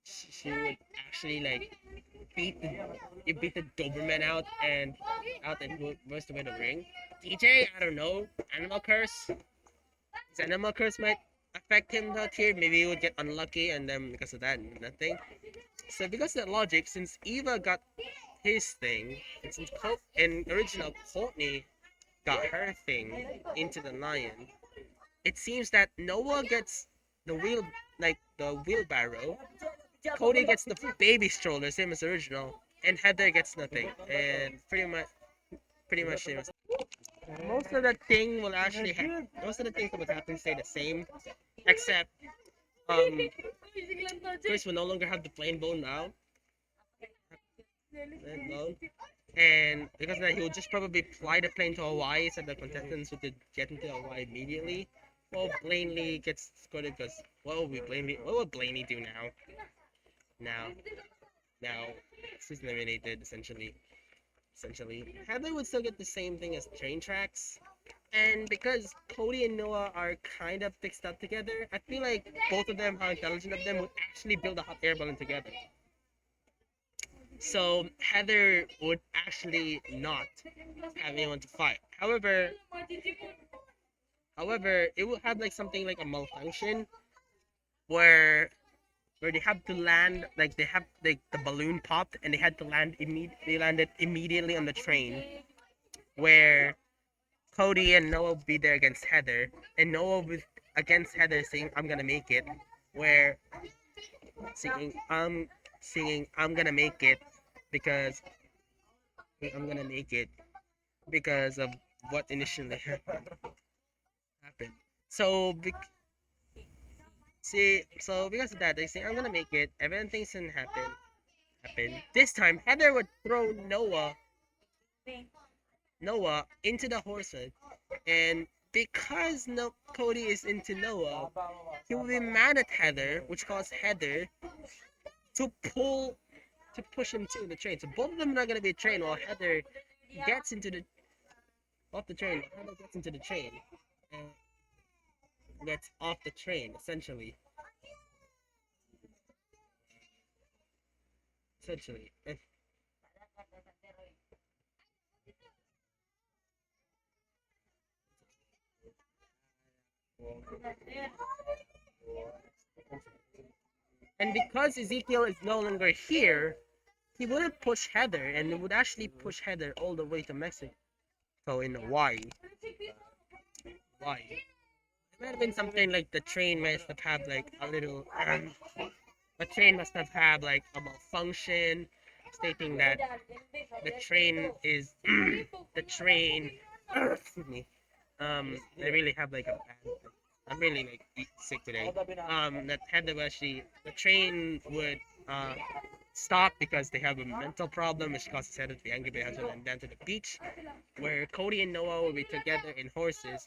She would actually like beat the Doberman out and goes to win the ring. DJ, I don't know. Animal curse. His animal curse might affect him out here. Maybe he would get unlucky and then because of that nothing. So because of that logic, since Eva got his thing, and since in original Courtney got her thing into the lion, it seems that Noah gets the wheelbarrow, Cody gets the baby stroller, same as original, and Heather gets nothing. And pretty much same as most of the thing will actually most of the things that would happen stay the same, except Chris will no longer have the plain bone now. And because of that, he would just probably fly the plane to Hawaii so the contestants would get into Hawaii immediately. Well, Blaney gets scored because what would Blaney do now? Now, now, she's eliminated essentially. Heather would still get the same thing as train tracks. And because Cody and Noah are kind of fixed up together, I feel like both of them, how intelligent of them, would actually build a hot air balloon together. So Heather would actually not have anyone to fight. However, it would have like something like a malfunction where they have to land like they have like the balloon popped and they had to they landed immediately on the train where Cody and Noah would be there against Heather, and Noah was against Heather saying I'm gonna make it, where singing I'm gonna make it because I'm gonna make it because of what initially happened. So so because of that, they say I'm gonna make it. Everything's gonna happen. This time, Heather would throw Noah into the horses, and because Cody is into Noah, he will be mad at Heather, which caused Heather to push him to the train. So both of them are not gonna be trained while Heather gets into the off the train. Heather gets into the train and gets off the train essentially. Essentially. And because Ezekiel is no longer here, he wouldn't push Heather, and it would actually push Heather all the way to Mexico in Hawaii. Why? It might have been something like the train must have had like a little. The train must have had like a malfunction, stating that the train is the train. Excuse me. I really have like a bad. I'm really like sick today. That Heather actually the train would stop because they have a mental problem, which causes Heather to be angry. They have to run down to the beach, where Cody and Noah will be together in horseback,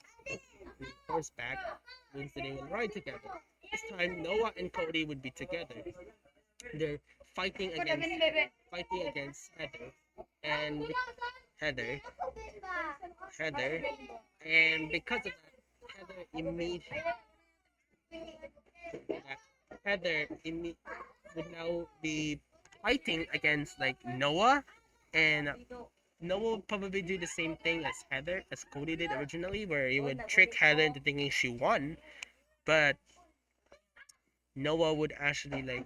means that they will ride together. This time, Noah and Cody would be together. They're fighting against and Heather, Heather, and because of that, Heather would now be fighting against like Noah, and Noah would probably do the same thing as Heather, as Cody did originally, where he would trick Heather into thinking she won, but Noah would actually like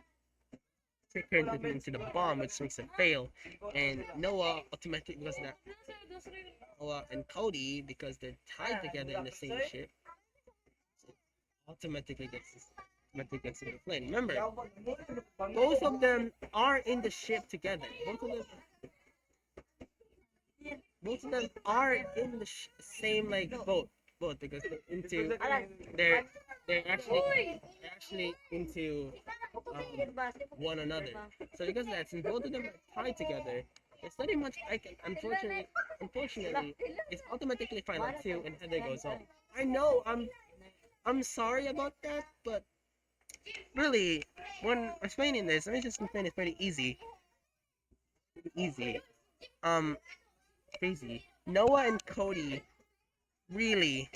trick her into the bomb, which makes it fail, and Noah automatically because that Noah and Cody because they're tied together in the same ship, automatically gets in the plane. Remember, both of them are in the ship together. Both of them are in the same like boat because they're they're actually into one another. So because of that, since both of them are tied together, there's not much I can. Unfortunately, it's automatically final two, and Heather goes home. I know I'm sorry about that, but really, when explaining this, let me just explain it's pretty easy. Easy. Um, crazy. Noah and Cody really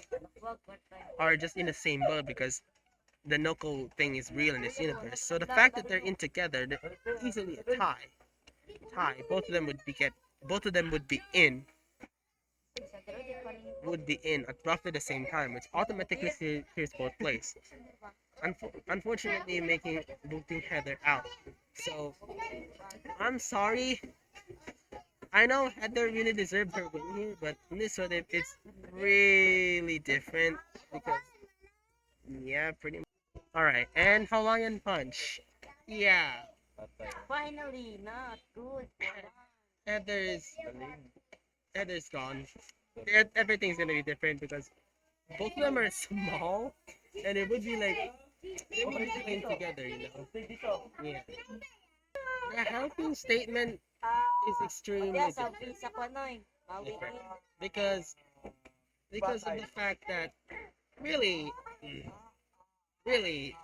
are just in the same boat because the Noko thing is real in this universe. So the fact that they're in together, they're easily a tie. Both of them would be in. At roughly the same time, which automatically clears both place. Unfortunately, making booting Heather out. So I'm sorry. I know Heather really deserved her win here, but in this one it's really different because yeah, pretty much. All right, and Hawaiian Punch. Yeah, Finally, not good. Heather's Heather's gone. Everything's gonna be different because both of them are small, and it would be like they would be playing together, you know. Yeah. The helping statement is extremely Diya, sa different. visa ko, no, eh. Different. Because because of the fact that really really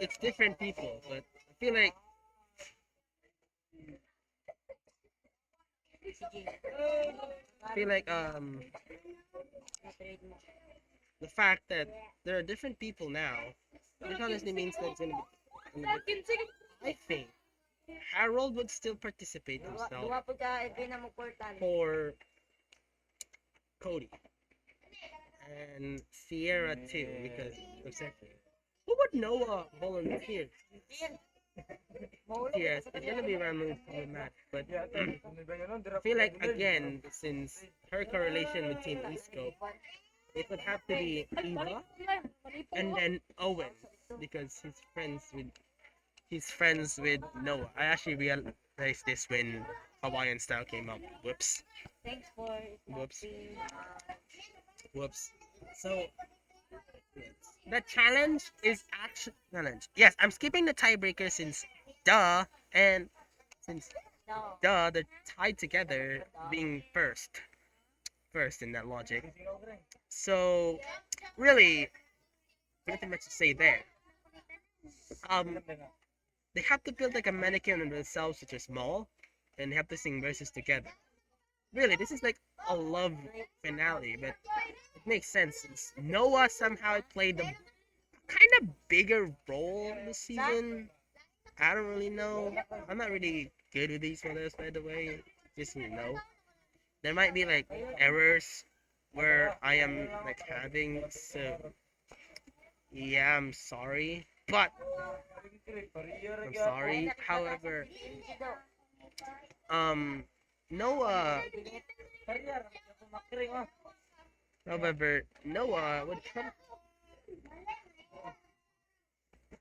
it's different people, but I feel like Sige. I feel like Trade mo. the fact that there are different people now, which honestly means that it's I think Harold would still participate himself Duwa po ka, even na mo portal. for Cody and Sierra too because of safety. Who would Noah volunteer? Yes, it's gonna be randomly problematic, but I feel like again, since her correlation with Team East Coast, it would have to be Eva and then Owen because he's friends with Noah. I actually realized this when Hawaiian style came up. Whoops. Thanks for Whoops. snapping. Whoops. So the challenge is actually challenge. Yes, I'm skipping the tiebreaker since duh and since No. duh they're tied together being first in that logic. So really nothing much to say there. Um they have to build like a mannequin on themselves which are small and they have to sing verses together. Really, this is like a love finale, but it makes sense since Noah somehow played the kind of bigger role this season. I don't really know. I'm not really good with these photos, by the way. Just so you know, there might be like errors where I am like having. So yeah, I'm sorry, but I'm sorry. Um, Noah. Noah would come.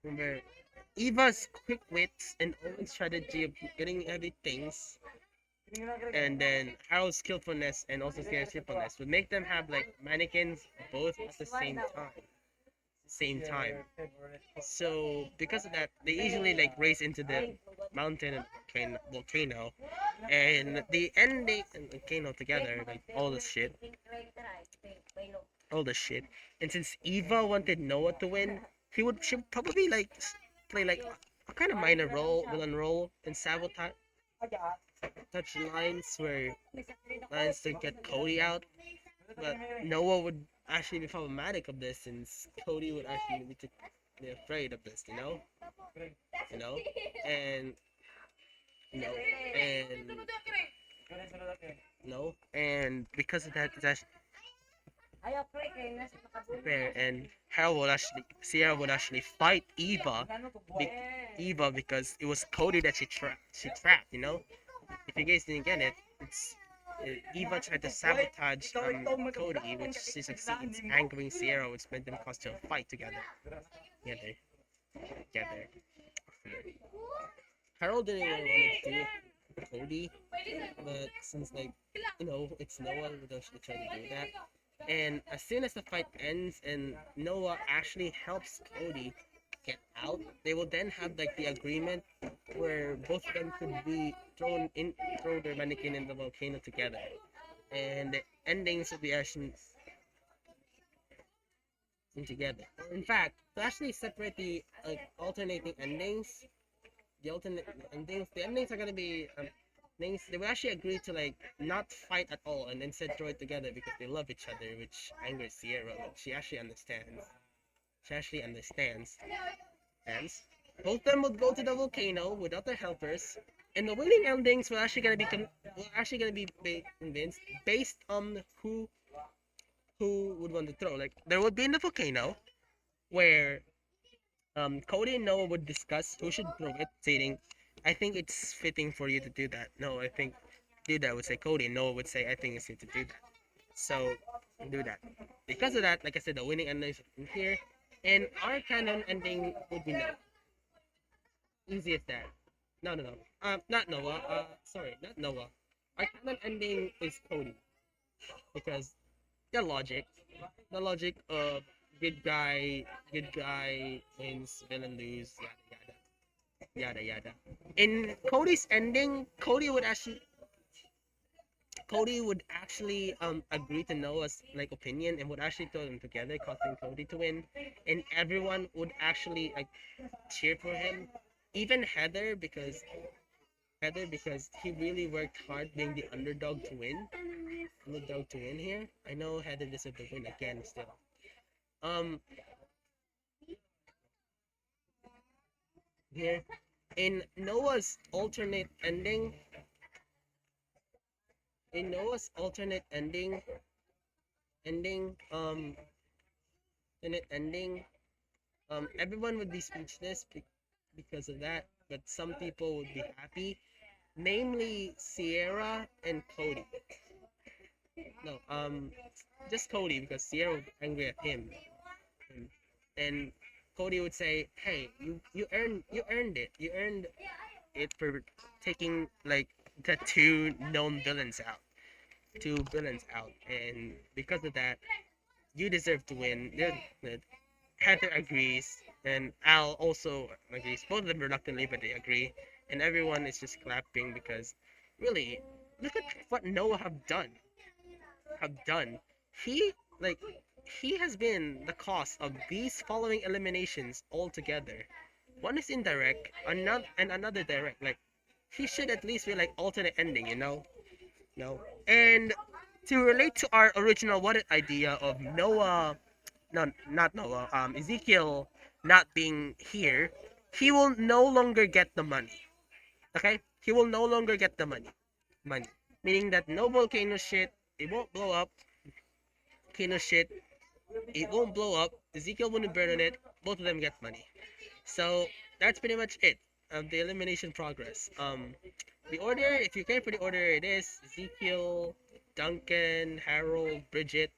Remember, Eva's quick wits and own strategy of getting heavy things, and then Harold's skillfulness and also Sierra's skillfulness would make them have like mannequins both at the same time. Same time. So because of that, they usually like race into the mountain and volcano, and the ending and volcano together, like all the shit. And since Eva wanted Noah to win, she would probably like play like a kind of minor role, villain role, and sabotage touch lines to get Cody out. But Noah would actually be problematic of this since Cody would actually be afraid of this, you know, and you know, and and because of that, it's actually Ayaw, pre, kaya nasa nakabuli. fair. And Sierra would actually fight be, Eva because it was Cody that she trapped, If you guys didn't get it, it's Eva tried to sabotage Cody, which she succeeds, angering Sierra, which made them cause to a fight together, together. Harold didn't really want to do Cody, but since it's Noah who actually tried to do that. And as soon as the fight ends and Noah actually helps Cody get out, they will then have like the agreement where both of them could be throw their mannequin in the volcano together. And the endings will be actually together. In fact, to actually separate the alternating endings, the endings are gonna be things they will actually agree to like not fight at all and instead throw it together because they love each other, which angers Sierra. Like, she actually understands. She actually understands. Hence, both of them would go to the volcano without their helpers, and the winning endings will actually gonna be convinced based on who would want to throw. Like there would be in the volcano where Cody and Noah would discuss who should throw it, stating, I think it's fitting for you to do that. No, I think do that would say Cody, and Noah would say, I think it's you to do that. So do that. Because of that, like I said, the winning ending is in here, and our canon ending would be Noah. Easy as that. No. Not Noah. Sorry, not Noah. Our canon ending is Cody because the logic, of good guy wins, villain lose, yada yada. yada yada. In Cody's ending, Cody would actually agree to Noah's like opinion and would actually throw them together, causing Cody to win, and everyone would actually like cheer for him, even Heather because he really worked hard being the underdog to win here. I know Heather deserved to win again still. Um, here in Noah's alternate ending, in Noah's alternate ending, alternate ending, everyone would be speechless because of that, but some people would be happy, namely Sierra and Cody. No, just Cody because Sierra would be angry at him, and, and Cody would say, "Hey, you earned it for taking like the two villains out, and because of that, you deserve to win." Heather agrees, and Al also agrees. Both of them reluctantly, but they agree, and everyone is just clapping because, really, look at what Noah have done. He like he has been the cause of these following eliminations altogether. One is indirect, another direct. Like he should at least be like alternate ending, you know? No. And to relate to our original what if idea of Noah, no, not Noah, Ezekiel not being here, he will no longer get the money. Okay? He will no longer get the money. Meaning that no volcano shit, it won't blow up. Volcano shit, it won't blow up. Ezekiel wouldn't burn on it. Both of them get money. So that's pretty much it of the elimination progress. The order, if you care for the order, it is Ezekiel, Duncan, Harold, Bridget,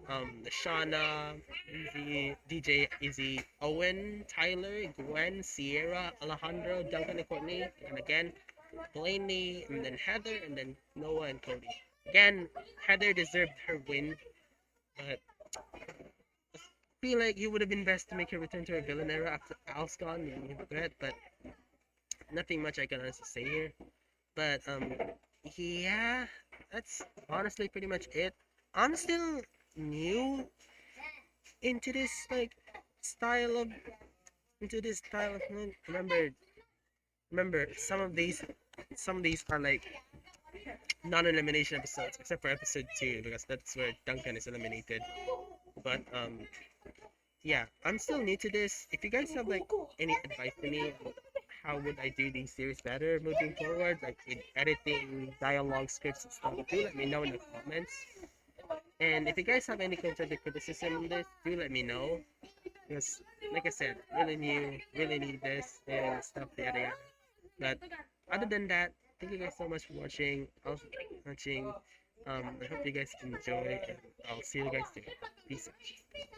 Shauna, DJ Izzy, Owen, Tyler, Gwen, Sierra, Alejandro, Duncan, and Courtney, and again Blaney, and then Heather, and then Noah and Cody. Again, Heather deserved her win, but I feel like it would have been best to make her return to her villain era after Al's gone and regret, but nothing much I can honestly say here. But yeah, that's honestly pretty much it. I'm still new into this like style of remember some of these are like non-elimination episodes except for episode 2 because that's where Duncan is eliminated. But yeah, I'm still new to this. If you guys have like any advice for me, how would I do these series better moving forward, like with editing, dialogue, scripts, and stuff, do let me know in the comments. And if you guys have any constructive criticism on this, do let me know. Because, like I said, really new, really need this and stuff, yada yada. But other than that, thank you guys so much for watching. I hope you guys enjoy, and I'll see you guys soon. Peace out.